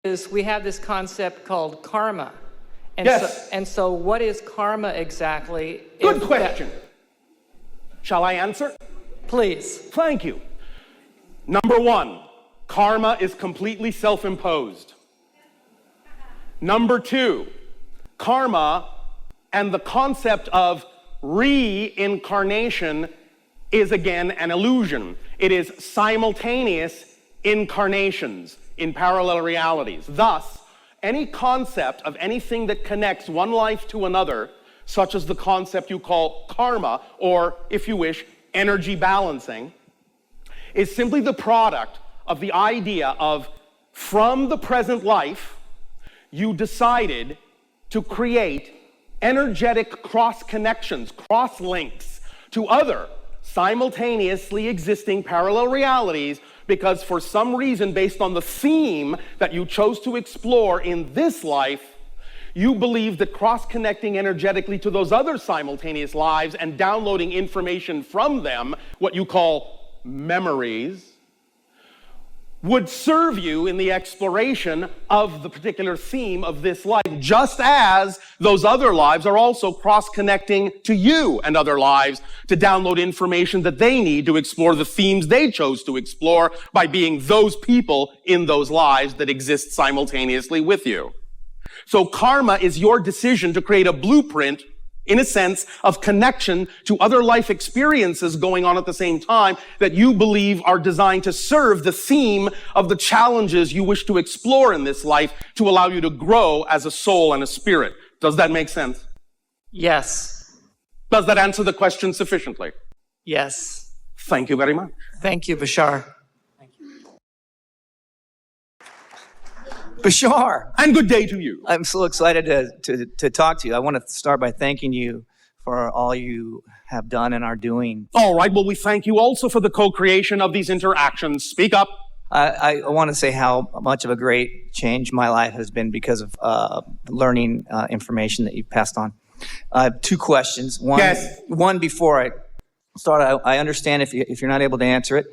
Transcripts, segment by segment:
is we have this concept called karma. And Yes. so what is karma exactly? Good question. Shall I answer? Please. Thank you. Number one, karma is completely self-imposed. Number two, karma and the concept of reincarnation is again an illusion. It is simultaneous incarnations in parallel realities. Thus, any concept of anything that connects one life to another, such as the concept you call karma, or if you wish, energy balancing, is simply the product of the idea of, from the present life, you decided to create energetic cross-connections, cross-links to other simultaneously existing parallel realities, because for some reason, based on the theme that you chose to explore in this life, you believe that cross-connecting energetically to those other simultaneous lives and downloading information from them, what you call memories, would serve you in the exploration of the particular theme of this life, just as those other lives are also cross-connecting to you and other lives to download information that they need to explore the themes they chose to explore by being those people in those lives that exist simultaneously with you. So karma is your decision to create a blueprint, in a sense, of connection to other life experiences going on at the same time that you believe are designed to serve the theme of the challenges you wish to explore in this life to allow you to grow as a soul and a spirit. Does that make sense? Yes. Does that answer the question sufficiently? Yes. Thank you very much. Thank you, Bashar. Bashar. And good day to you. I'm so excited to talk to you. I want to start by thanking you for all you have done and are doing. All right. Well, we thank you also for the co-creation of these interactions. Speak up. I want to say how much of a great change my life has been because of learning information that you've passed on. I have two questions. One before I start, I understand if you're not able to answer it.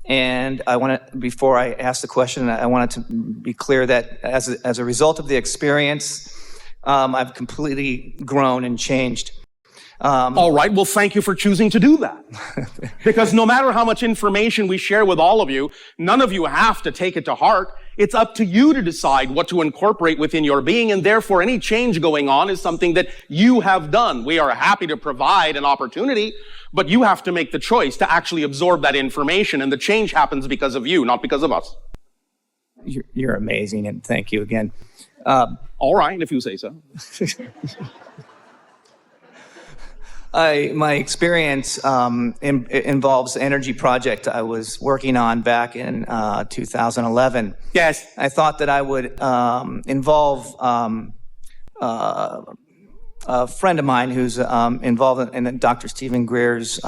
And I want to, before I ask the question, I wanted to be clear that as a result of the experience, I've completely grown and changed. All right. Well, thank you for choosing to do that. Because no matter how much information we share with all of you, none of you have to take it to heart. It's up to you to decide what to incorporate within your being, and therefore any change going on is something that you have done. We are happy to provide an opportunity, but you have to make the choice to actually absorb that information, and the change happens because of you, not because of us. You're amazing, and thank you again. All right, if you say so. My experience involves the energy project I was working on back in 2011. Yes. I thought that I would involve a friend of mine who's involved in Dr. Stephen Greer's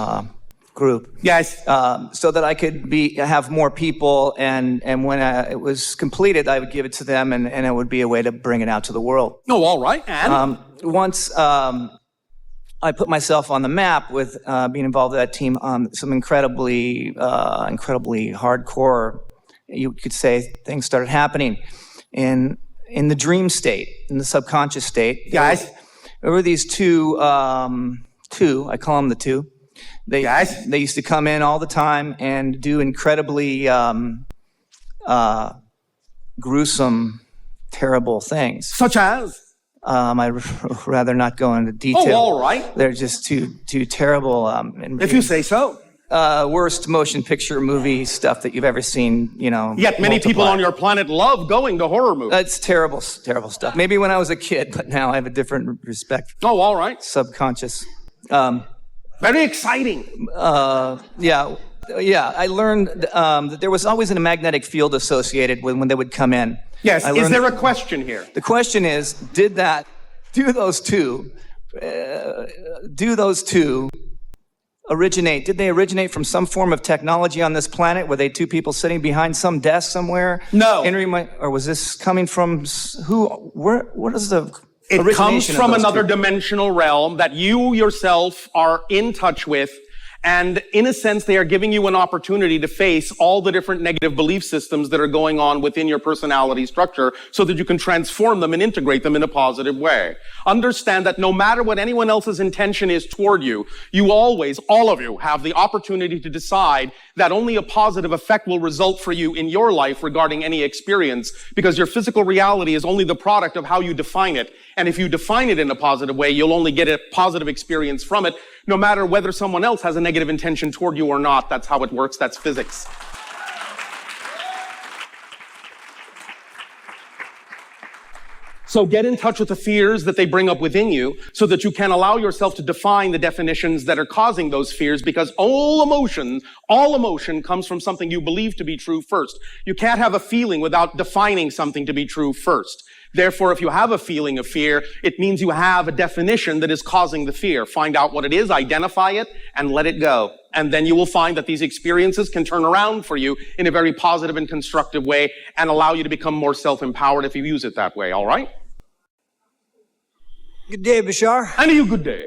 group. Yes. So that I could have more people, and when it was completed, I would give it to them, and it would be a way to bring it out to the world. Oh, all right. And? Once I put myself on the map with being involved with that team on some incredibly hardcore, you could say, things started happening in the dream state, in the subconscious state. Guys. There were these two, I call them the two. They used to come in all the time and do incredibly gruesome, terrible things. Such as? I'd rather not go into detail. Oh, all right. They're just too terrible. If you say so. Worst motion picture movie stuff that you've ever seen, Yet many people on your planet love going to horror movies. It's terrible stuff. Maybe when I was a kid, but now I have a different respect. Oh, all right. Subconscious. Very exciting. Yeah. I learned that there was always a magnetic field associated with when they would come in. Yes. Is there a question here? The question is, do those two originate? Did they originate from some form of technology on this planet? Were they two people sitting behind some desk somewhere? No. Or was this coming from who? What is the It comes from another two? dimensional realm that you yourself are in touch with, And in a sense, they are giving you an opportunity to face all the different negative belief systems that are going on within your personality structure so that you can transform them and integrate them in a positive way. Understand that no matter what anyone else's intention is toward you, you always, all of you, have the opportunity to decide that only a positive effect will result for you in your life regarding any experience, because your physical reality is only the product of how you define it. And if you define it in a positive way, you'll only get a positive experience from it, no matter whether someone else has a negative intention toward you or not. That's how it works. That's physics. So get in touch with the fears that they bring up within you so that you can allow yourself to define the definitions that are causing those fears, because all emotion comes from something you believe to be true first. You can't have a feeling without defining something to be true first. Therefore, if you have a feeling of fear, it means you have a definition that is causing the fear. Find out what it is, identify it, and let it go. And then you will find that these experiences can turn around for you in a very positive and constructive way and allow you to become more self-empowered if you use it that way, all right? Good day, Bashar. And you, good day.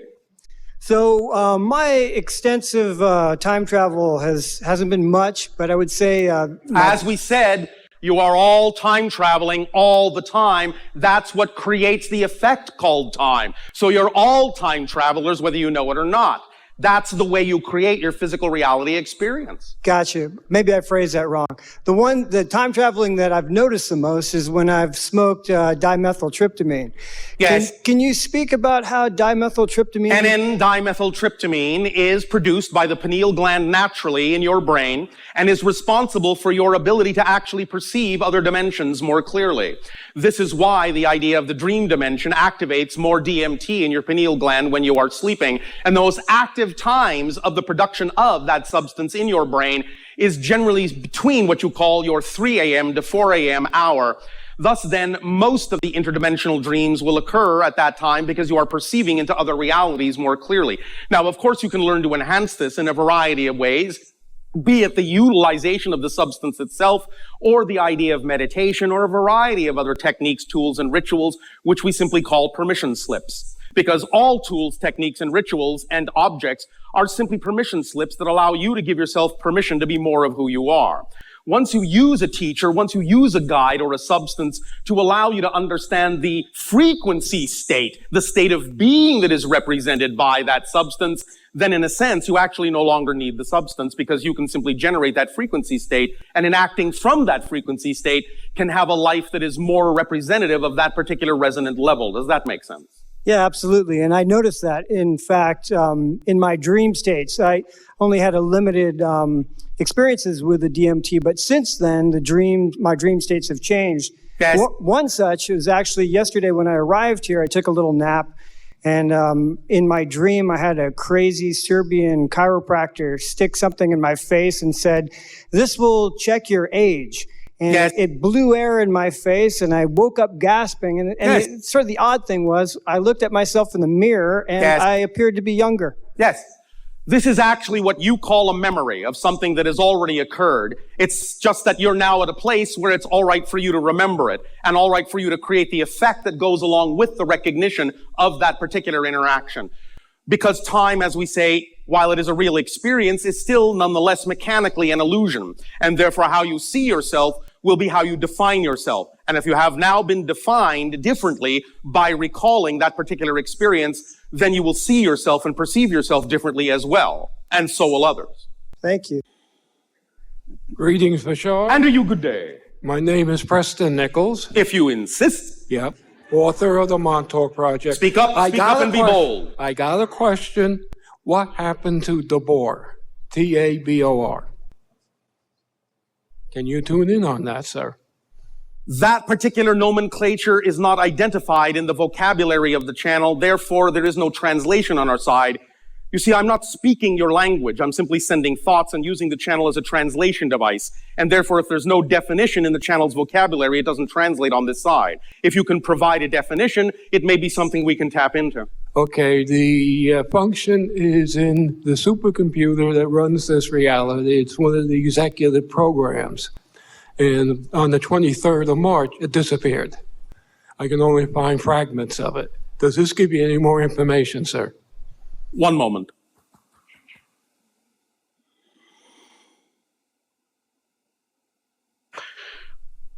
So my extensive time travel hasn't been much, but I would say... As we said, you are all time traveling all the time. That's what creates the effect called time. So you're all time travelers, whether you know it or not. That's the way you create your physical reality experience. Gotcha. Maybe I phrased that wrong. The time traveling that I've noticed the most is when I've smoked dimethyltryptamine. Yes. Can you speak about how dimethyltryptamine... And dimethyltryptamine is produced by the pineal gland naturally in your brain and is responsible for your ability to actually perceive other dimensions more clearly. This is why the idea of the dream dimension activates more DMT in your pineal gland when you are sleeping. And those active times of the production of that substance in your brain is generally between what you call your 3 a.m. to 4 a.m. hour. Thus, then, most of the interdimensional dreams will occur at that time because you are perceiving into other realities more clearly. Now, of course, you can learn to enhance this in a variety of ways, be it the utilization of the substance itself or the idea of meditation or a variety of other techniques, tools, and rituals, which we simply call permission slips. Because all tools, techniques, and rituals and objects are simply permission slips that allow you to give yourself permission to be more of who you are. Once you use a teacher, once you use a guide or a substance to allow you to understand the frequency state, the state of being that is represented by that substance, then in a sense, you actually no longer need the substance because you can simply generate that frequency state, and in acting from that frequency state can have a life that is more representative of that particular resonant level. Does that make sense? Yeah, absolutely. And I noticed that, in fact, in my dream states. I only had a limited experiences with the DMT, but since then, my dream states have changed. Yes. One such was actually yesterday when I arrived here. I took a little nap, and in my dream, I had a crazy Serbian chiropractor stick something in my face and said, "This will check your age." And yes. it blew air in my face, and I woke up gasping. And yes. Sort of the odd thing was, I looked at myself in the mirror, and yes. I appeared to be younger. Yes. This is actually what you call a memory of something that has already occurred. It's just that you're now at a place where it's all right for you to remember it, and all right for you to create the effect that goes along with the recognition of that particular interaction. Because time, as we say, while it is a real experience, is still nonetheless mechanically an illusion. And therefore, how you see yourself will be how you define yourself. And if you have now been defined differently by recalling that particular experience, then you will see yourself and perceive yourself differently as well. And so will others. Thank you. Greetings, Bashar. And you, good day. My name is Preston Nichols. If you insist. Yep. Author of the Montauk Project. Speak up and be bold. I got a question. What happened to Tabor? T-A-B-O-R. Can you tune in on that, sir? That particular nomenclature is not identified in the vocabulary of the channel. Therefore, there is no translation on our side. You see, I'm not speaking your language. I'm simply sending thoughts and using the channel as a translation device. And therefore, if there's no definition in the channel's vocabulary, it doesn't translate on this side. If you can provide a definition, it may be something we can tap into. Okay, the function is in the supercomputer that runs this reality. It's one of the executive programs. And on the 23rd of March, it disappeared. I can only find fragments of it. Does this give you any more information, sir? One moment.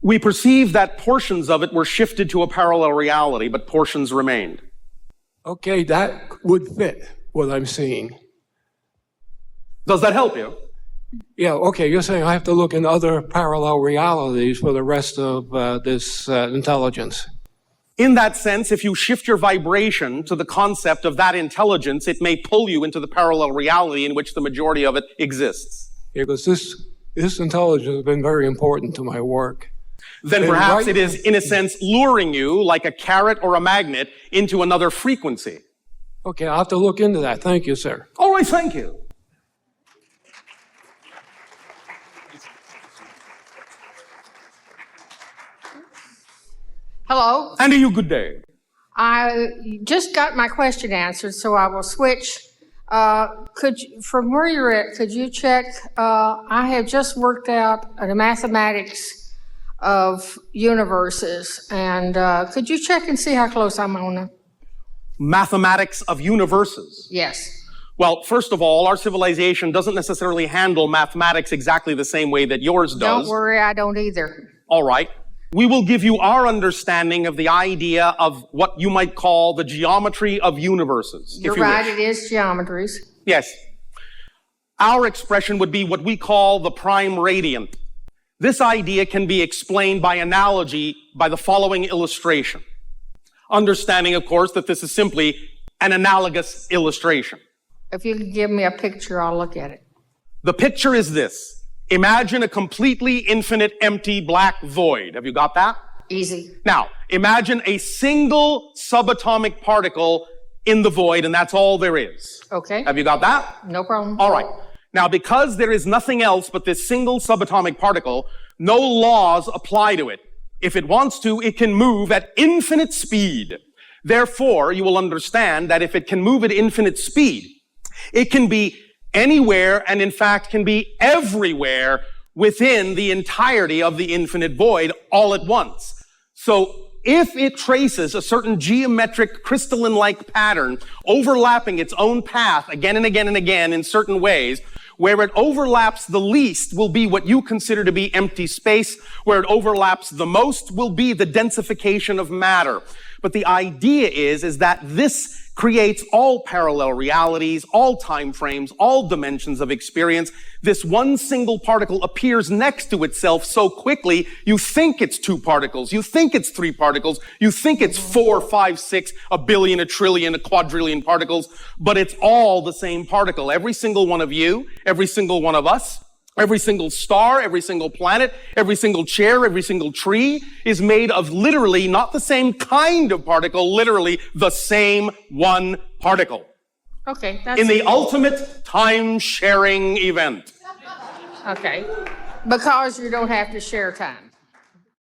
We perceive that portions of it were shifted to a parallel reality, but portions remained. Okay, that would fit what I'm seeing. Does that help you? Yeah, okay, you're saying I have to look in other parallel realities for the rest of this intelligence. In that sense, if you shift your vibration to the concept of that intelligence, it may pull you into the parallel reality in which the majority of it exists. Yeah, because this intelligence has been very important to my work. Then perhaps it is, in a sense, luring you like a carrot or a magnet into another frequency. Okay, I'll have to look into that. Thank you, sir. All right, thank you. Hello. And to you, good day. I just got my question answered, so I will switch. From where you're at, could you check? I have just worked out the mathematics of universes, and could you check and see how close I'm on them? Mathematics of universes. Yes. Well, first of all, our civilization doesn't necessarily handle mathematics exactly the same way that yours does. Don't worry, I don't either. All right. We will give you our understanding of the idea of what you might call the geometry of universes. You're right, it is geometries. Yes. Our expression would be what we call the prime radiant. This idea can be explained by analogy by the following illustration. Understanding, of course, that this is simply an analogous illustration. If you could give me a picture, I'll look at it. The picture is this. Imagine a completely infinite, empty, black void. Have you got that? Easy. Now, imagine a single subatomic particle in the void, and that's all there is. Okay. Have you got that? No problem. All right. Now, because there is nothing else but this single subatomic particle, no laws apply to it. If it wants to, it can move at infinite speed. Therefore, you will understand that if it can move at infinite speed, it can be anywhere, and in fact can be everywhere within the entirety of the infinite void all at once. So if it traces a certain geometric crystalline-like pattern overlapping its own path again and again and again in certain ways, where it overlaps the least will be what you consider to be empty space. Where it overlaps the most will be the densification of matter. But the idea is that this creates all parallel realities, all time frames, all dimensions of experience. This one single particle appears next to itself so quickly, you think it's two particles, you think it's three particles, you think it's 4, 5, 6, a billion, a trillion, a quadrillion particles, but it's all the same particle. Every single one of you, every single one of us, every single star, every single planet, every single chair, every single tree is made of literally not the same kind of particle, literally the same one particle. Okay. That's in the ultimate time-sharing event. Okay. Because you don't have to share time.